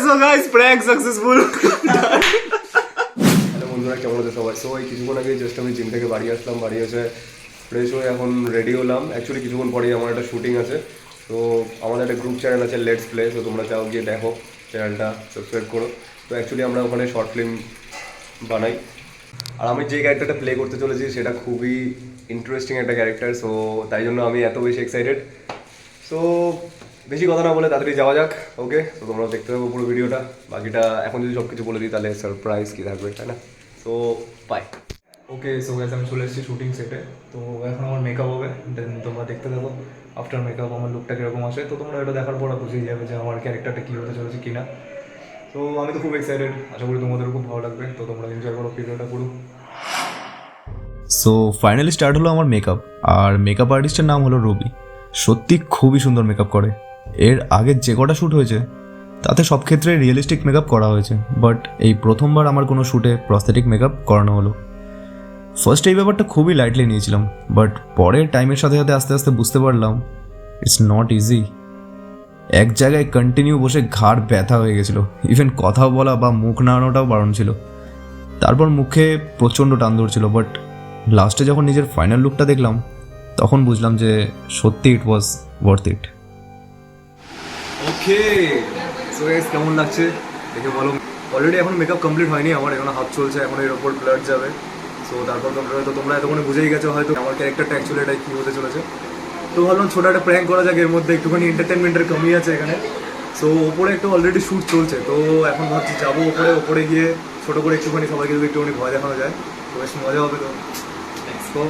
So guys prank successful. Hello বন্ধুরা, কেমন আছো সবাই? সো এই কিছুক্ষণ আগে জাস্ট আমি জিম থেকে বাড়ি আসলাম, বাড়ি এসে ফ্রেশ হয়ে এখন রেডি হলাম। অ্যাকচুয়ালি কিছুক্ষণ পরেই আমার একটা শুটিং আছে। তো আমাদের একটা গ্রুপ চ্যানেল আছে লেটস প্লে, তো তোমরা চাও গিয়ে দেখো, চ্যানেলটা সাবস্ক্রাইব করো। তো অ্যাকচুয়ালি আমরা ওখানে শর্ট ফিল্ম বানাই, আর আমি যে ক্যারেক্টারটা প্লে করতে চলেছি সেটা খুবই ইন্টারেস্টিং একটা ক্যারেক্টার। সো তাই জন্য আমি এত বেশি এক্সাইটেড। সো বেশি কথা না বলে তাড়াতাড়ি যাওয়া যাক। ওকে, তো তোমরা দেখতে থাকো পুরো ভিডিওটা। বাকিটা এখন যদি সব কিছু বলে দিই তাহলে সারপ্রাইজ কী থাকবে, তাই না? So bye. Okay, so guys আমি চলে এসেছি শুটিং সেটে। তো এখন আমার মেকআপ হবে, দেন তোমরা দেখতে থাকো আফটার মেকআপ আমার লুকটা কীরকম আসে। তো তোমরা এটা দেখার পর বুঝেই যাবে যে আমার ক্যারেক্টারটা কী হতে চলেছে কি না। তো আমি তো খুব এক্সাইটেড, আশা করি তোমাদেরও খুব ভালো লাগবে। তো তোমরা এনজয় করো ভিডিওটা পুরো। সো ফাইনালি স্টার্ট হলো আমার মেকআপ, আর মেকআপ আর্টিস্টের নাম হলো রবি। সত্যি খুবই সুন্দর মেকআপ করে। এর আগে যে কটা শ্যুট হয়েছে তাতে সব ক্ষেত্রে রিয়েলিস্টিক মেকআপ করা হয়েছে, বাট এই প্রথমবার আমার কোনো শ্যুটে প্রস্থেটিক মেকআপ করানো হলো। ফার্স্ট এই ব্যাপারটা খুবই লাইটলি নিয়েছিলাম, বাট পরে টাইমের সাথে সাথে আস্তে আস্তে বুঝতে পারলাম ইটস নট ইজি। এক জায়গায় কন্টিনিউ বসে ঘাড় ব্যথা হয়ে গেছিলো, ইভেন কথা বলা বা মুখ নাড়ানোটাও বারণ ছিল। তারপর মুখে প্রচণ্ড টান ধরছিল, বাট লাস্টে যখন নিজের ফাইনাল লুকটা দেখলাম তখন বুঝলাম যে সত্যি it was worth it. Okay, so guys কেমন লাগছে দেখে বলো। অলরেডি এখন মেকআপ কমপ্লিট হয়নি আমার, এখন হাত চলছে, এখন এর ওপর ব্লাড যাবে। সো তারপর তোমরা এতক্ষণে বুঝেই গেছো হয়তো আমার ক্যারেক্টারটা অ্যাকচুয়ালি এটা কী হতে চলেছে। তো ভাবলাম ছোটো একটা প্র্যাঙ্ক করা যাক, এর মধ্যে একটুখানি এন্টারটেনমেন্টের কমই আছে এখানে। সো ওপরে একটু অলরেডি শ্যুট চলছে, তো এখন ভাবছি যাবো ওপরে গিয়ে ছোটো করে একটুখানি সবাইকে যদি একটুখানি ভয় দেখানো যায় তো বেশ মজা হবে। তো তো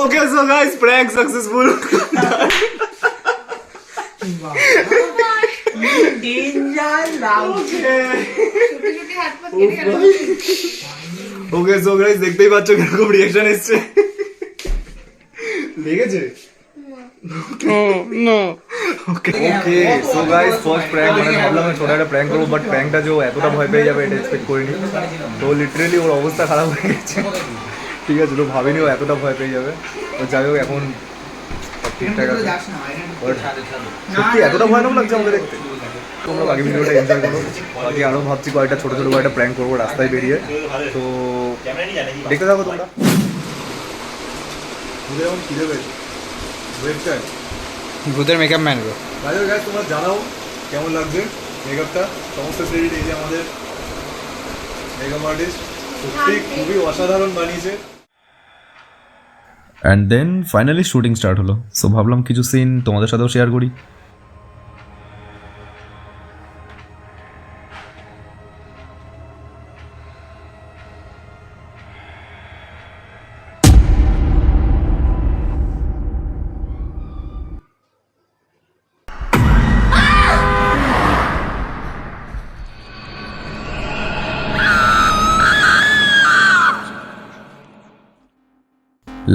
ওকে, সো গাইস প্র্যাঙ্ক সাকসেসফুল। ওকে, সো গাইস দেখতেই পাচ্ছ কিরকম রিঅ্যাকশন এসছে। লেগেছে? ওকে, সো গাইস ফার্স্ট প্র্যাঙ্ক, মানে ভাবলাম ছোট একটা প্র্যাঙ্ক করবো, বাট প্র্যাঙ্কটা যে এতটা ভয় পেয়ে যাবে এটা এক্সপেক্ট করিনি। তো লিটারেলি ওর অবস্থা খারাপ হয়ে গেছে, ঠিক আছে? তো ভাবিনি ও এতটা ভয় পেয়ে যাবে। তো যাই হোক, এখন ঠিকঠাক আছে। সত্যি এতটা ভয়ানক লাগছে আমাকে দেখতে। তোমরা বাকি ভিডিওটা এনজয় করো, বাকি আরও ভাবছি কয়েকটা ছোটো ছোটো কয়েকটা প্র্যাঙ্ক করবো রাস্তায় বেরিয়ে। তো দেখতে থাকো তোমরা। যেমন খিদে পেয়েছে, ওয়েবসাইট ভূতের মেকআপ ম্যান গো। রাজা গাছ, তোমরা জানাও কেমন লাগছে মেকআপটা। সমস্ত ক্রেডিট এই যে আমাদের মেকআপ আর্টিস্ট, সত্যি খুবই অসাধারণ বানিয়েছে। And then finally shooting start হলো। সো ভাবলাম কিছু সিন তোমাদের সাথেও শেয়ার করি।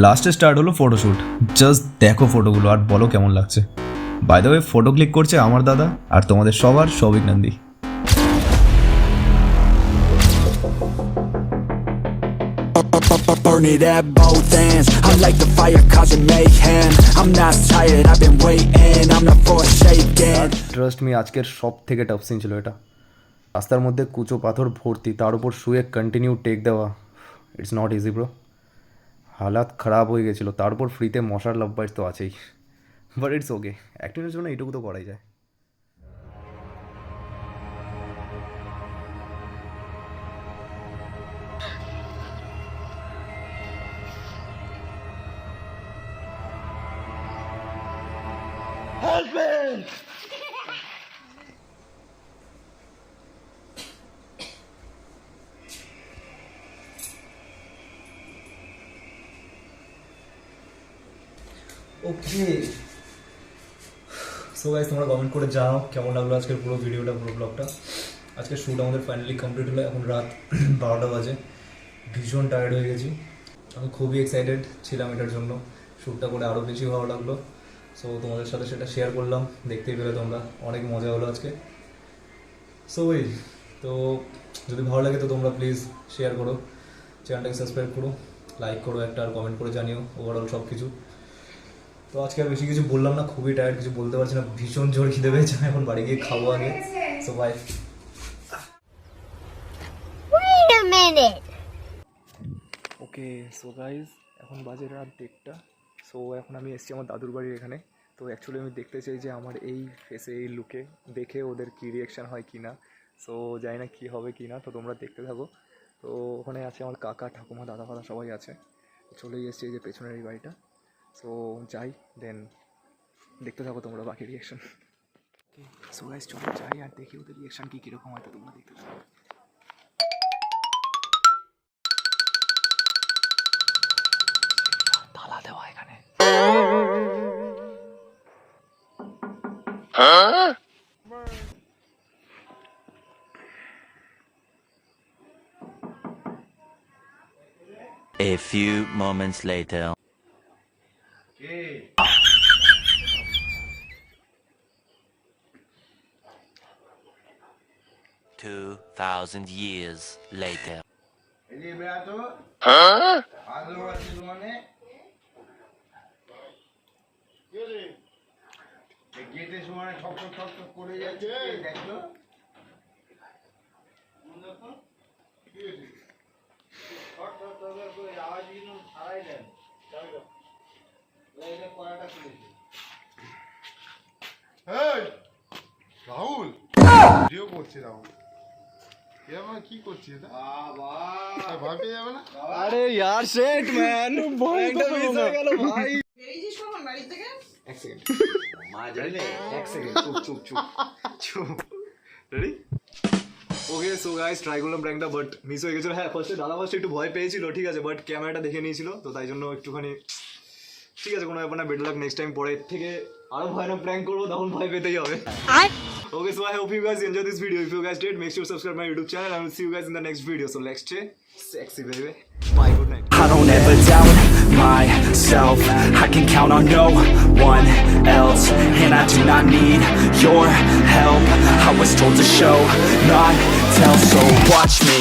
লাস্টে স্টার্ট হলো ফটোশ্যুট। জাস্ট দেখো ফটোগুলো আর বলো কেমন লাগছে। By the way, photo click করছে আমার দাদা, আর তোমাদের সবার Souvik Nandi. Burn it at both ends. I'm like the fire causing mayhem. I'm not tired, I've been waiting. I'm not for shaking. Trust me, আজকের সব থেকে টাফ সিন ছিল এটা। রাস্তার মধ্যে কুচো পাথর ভর্তি, তার উপর শুয়ে কন্টিনিউ টেক দেওয়া, ইটস নট ইজি ব্রো। হালাত খারাপ হয়ে গেছিলো, তারপর ফ্রিতে মশার লাভ বাইট তো আছেই। বাট ইটস ওকে, অ্যাক্টিংয়ের জন্য এইটুকু তো করাই যায়। ওকে সো গাইস তোমরা কমেন্ট করে জানাও কেমন লাগলো আজকের পুরো ভিডিওটা, পুরো ব্লগটা। আজকের শ্যুট আমাদের ফাইনালি কমপ্লিট হলো, এখন রাত 12টা বাজে। ভীষণ টায়ার্ড হয়ে গেছি, আমি খুবই এক্সাইটেড ছিলাম এটার জন্য। শ্যুটটা করে আরও বেশি ভালো লাগলো। সো তোমাদের সাথে সেটা শেয়ার করলাম, দেখতেই পেলে তোমরা, অনেক মজা হলো আজকে। সো ওই তো যদি ভালো লাগে তো তোমরা প্লিজ শেয়ার করো, চ্যানেলটাকে সাবস্ক্রাইব করো, লাইক করো একটা, আর কমেন্ট করে জানিও ওভারঅল সব কিছু। তো আজকে আর বেশি কিছু বললাম না, খুবই টায়ার্ড, কিছু বলতে পারছি না, ভীষণ জোর খিদে পেয়েছে, আমি এখন বাড়ি গিয়ে খাবো আগে। So bye. Wait a minute. Okay so guys এখন বাজে রাত 1টা। সো এখন আমি এসেছি আমার দাদুর বাড়ির এখানে। তো অ্যাকচুয়ালি আমি দেখতে চাই যে আমার এই ফেসে, এই লুকে দেখে ওদের কী রিয়াকশান হয় কি না। সো জানি না কী হবে কি না, তো তোমরা দেখতে থাকো। তো ওখানে আছে আমার কাকা, ঠাকুমা, দাদা ফাদা সবাই আছে। চলেই এসেছি এই যে পেছনের এই বাড়িটা। সো যাই, দেন দেখতে থাকো তোমরা বাকি রিয়াকশান। ওকে সো গাইজ চলো যাই আর দেখি ওদের রিয়াকশান কী কীরকম হয়, তো তোমরা দেখতে থাকো। তালা দেওয়া এখানে। A few moments later. 2,000 years later. গেটের সময় ঠক ঠক ঠক করে যাচ্ছে, দেখলো আওয়াজ কিন্তু ছাড়াই দেন কড়াটা খুলেছে। রাহুল ভিডিও করছে, রাহুল এরকম কি করছিস? ভয় পেয়ে যাবে না? আরে ইয়ার শেট ম্যান, ভয়টা মিস হয়ে গেল ভাই। বেরিয়েছিস কখন বাড়ি থেকে? এক সেকেন্ড চুপ চুপ চুপ চুপ। রেডি? ওকে সো গাইস ট্রাই করলাম প্র্যাঙ্কটা, বাট মিস হয়ে গেছিল। হ্যাঁ ফার্স্টে দাদা একটু ভয় পেয়েছিল, ঠিক আছে, বাট ক্যামেরাটা দেখে নিয়েছিল, তো তাই জন্য একটুখানি ঠিক আছে, কোনো ব্যাপার না, বেটার লাক নেক্সট টাইম। পরের থেকে আরো ভয়ানক প্র্যাঙ্ক করবো, তখন ভয় পেতেই হবে। Okay, so I hope you guys enjoyed this video. If you guys did, make sure to subscribe my YouTube channel. I will see you guys in the next video. So let's stay sexy, baby. Bye, good night. I don't ever doubt myself. I can count on no one else, and I do not need your help. I was told to show, not tell, so watch me